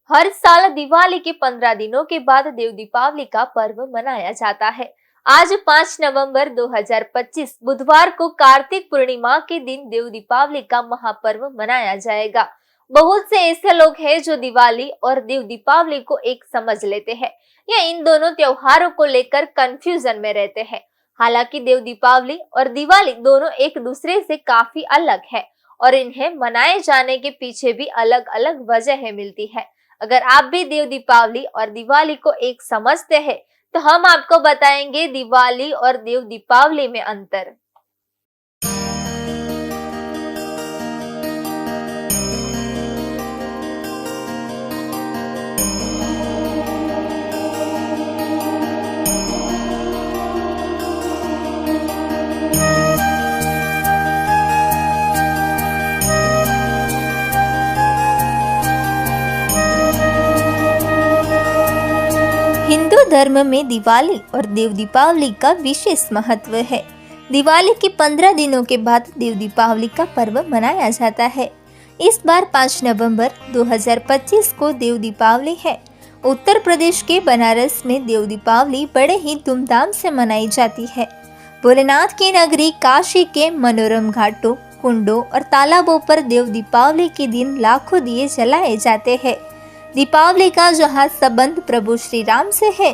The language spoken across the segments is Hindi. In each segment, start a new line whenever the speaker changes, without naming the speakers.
हर साल दिवाली के 15 दिनों के बाद देव दीपावली का पर्व मनाया जाता है। आज 5 नवंबर 2025 बुधवार को कार्तिक पूर्णिमा के दिन देव दीपावली का महापर्व मनाया जाएगा। बहुत से ऐसे लोग हैं जो दिवाली और देव दीपावली को एक समझ लेते हैं या इन दोनों त्योहारों को लेकर कंफ्यूजन में रहते हैं। हालांकि देव दीपावली और दिवाली दोनों एक दूसरे से काफी अलग है और इन्हें मनाए जाने के पीछे भी अलग अलग वजह मिलती है। अगर आप भी देव दीपावली और दिवाली को एक समझते हैं तो हम आपको बताएंगे दिवाली और देव दीपावली में अंतर। हिंदू धर्म में दिवाली और देव दीपावली का विशेष महत्व है। दिवाली के 15 दिनों के बाद देव दीपावली का पर्व मनाया जाता है। इस बार 5 नवंबर 2025 को देव दीपावली है। उत्तर प्रदेश के बनारस में देव दीपावली बड़े ही धूमधाम से मनाई जाती है। भोलेनाथ की नगरी काशी के मनोरम घाटों, कुंडों और तालाबों पर देव दीपावली के दिन लाखों दिए जलाए जाते हैं। दीपावली का जहाँ संबंध प्रभु श्री राम से है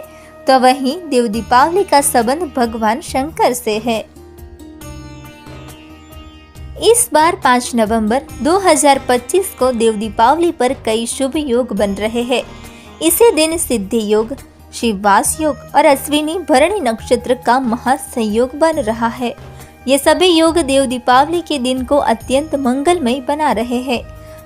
तो वहीं देव दीपावली का संबंध भगवान शंकर से है। इस बार 5 नवंबर 2025 को देव दीपावली पर कई शुभ योग बन रहे हैं। इसी दिन सिद्धि योग, शिववास योग और अश्विनी भरणी नक्षत्र का महासंयोग बन रहा है। ये सभी योग देव दीपावली के दिन को अत्यंत मंगलमय बना रहे हैं।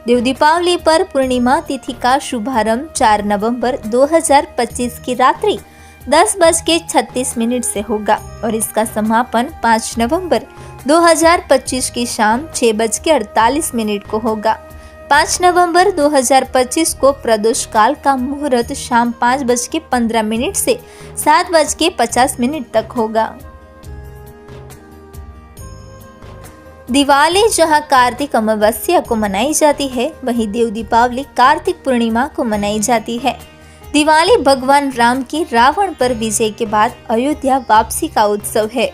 देव दीपावली पर पूर्णिमा तिथि का शुभारंभ 4 नवंबर 2025 की रात्रि 10:36 से होगा और इसका समापन 5 नवंबर 2025 की शाम 6:48 को होगा। 5 नवंबर 2025 को प्रदोष काल का मुहूर्त शाम 5:15 से 7:50 तक होगा। दिवाली जहां कार्तिक अमावस्या को मनाई जाती है, वहीं देव दीपावली कार्तिक पूर्णिमा को मनाई जाती है। दिवाली भगवान राम की रावण पर विजय के बाद अयोध्या वापसी का उत्सव है।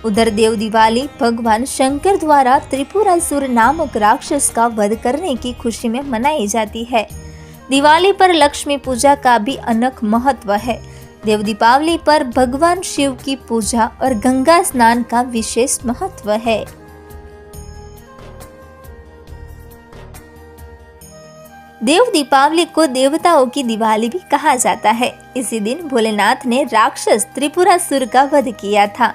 उधर देव दिवाली भगवान शंकर द्वारा त्रिपुरासुर नामक राक्षस का वध करने की खुशी में मनाई जाती है। दिवाली पर लक्ष्मी पूजा का भी अनोखा महत्व है। देव दीपावली पर भगवान शिव की पूजा और गंगा स्नान का विशेष महत्व है। देव दीपावली को देवताओं की दिवाली भी कहा जाता है। इसी दिन भोलेनाथ ने राक्षस त्रिपुरासुर का वध किया था।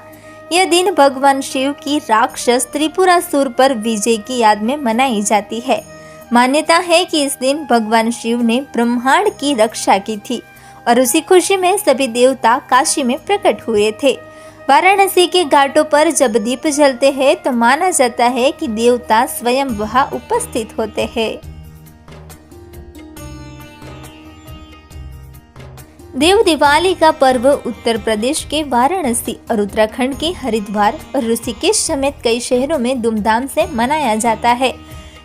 यह दिन भगवान शिव की राक्षस त्रिपुरासुर पर विजय की याद में मनाई जाती है। मान्यता है कि इस दिन भगवान शिव ने ब्रह्मांड की रक्षा की थी और उसी खुशी में सभी देवता काशी में प्रकट हुए थे। वाराणसी के घाटों पर जब दीप जलते हैं तो माना जाता है कि देवता स्वयं वहां उपस्थित होते हैं। देव दिवाली का पर्व उत्तर प्रदेश के वाराणसी और उत्तराखंड के हरिद्वार और ऋषिकेश समेत कई शहरों में धूमधाम से मनाया जाता है।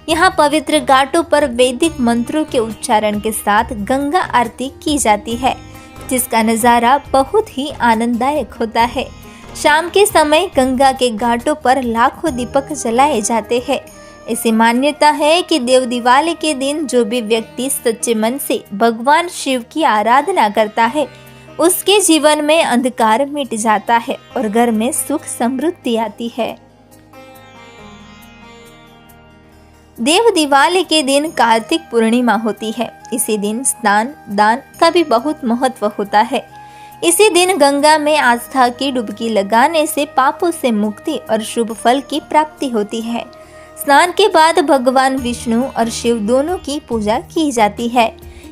यहाँ पवित्र घाटों पर वैदिक मंत्रों के उच्चारण के साथ गंगा आरती की जाती है, जिसका नजारा बहुत ही आनंददायक होता है। शाम के समय गंगा के घाटों पर लाखों दीपक जलाए जाते हैं। ऐसी मान्यता है कि देव दिवाली के दिन जो भी व्यक्ति सच्चे मन से भगवान शिव की आराधना करता है, उसके जीवन में अंधकार मिट जाता है और घर में सुख समृद्धि आती है। देव दिवाली के दिन कार्तिक पूर्णिमा होती है। इसी दिन स्नान दान का भी बहुत महत्व होता है। इसी दिन गंगा में आस्था की डुबकी लगाने से पापों से मुक्ति और शुभ फल की प्राप्ति होती है। स्नान के बाद भगवान विष्णु और शिव दोनों की पूजा की जाती है।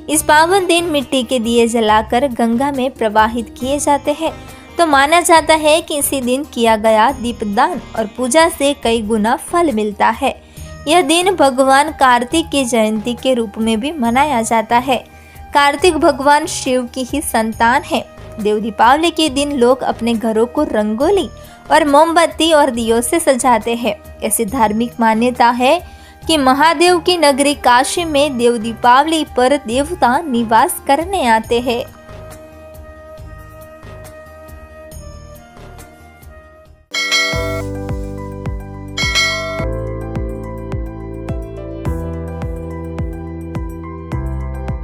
इस पावन दिन मिट्टी के दिए जलाकर गंगा में प्रवाहित किए जाते हैं। तो माना जाता है कि इसी दिन किया गया दीपदान और पूजा से कई गुना फल मिलता है। यह दिन भगवान कार्तिक की जयंती के रूप में भी मनाया जाता है। कार्तिक भगवान शिव की ही संतान है। देव दीपावली के दिन लोग अपने घरों को रंगोली और मोमबत्ती और दियों से सजाते हैं। ऐसी धार्मिक मान्यता है कि महादेव की नगरी काशी में देव दीपावली पर देवता निवास करने आते हैं।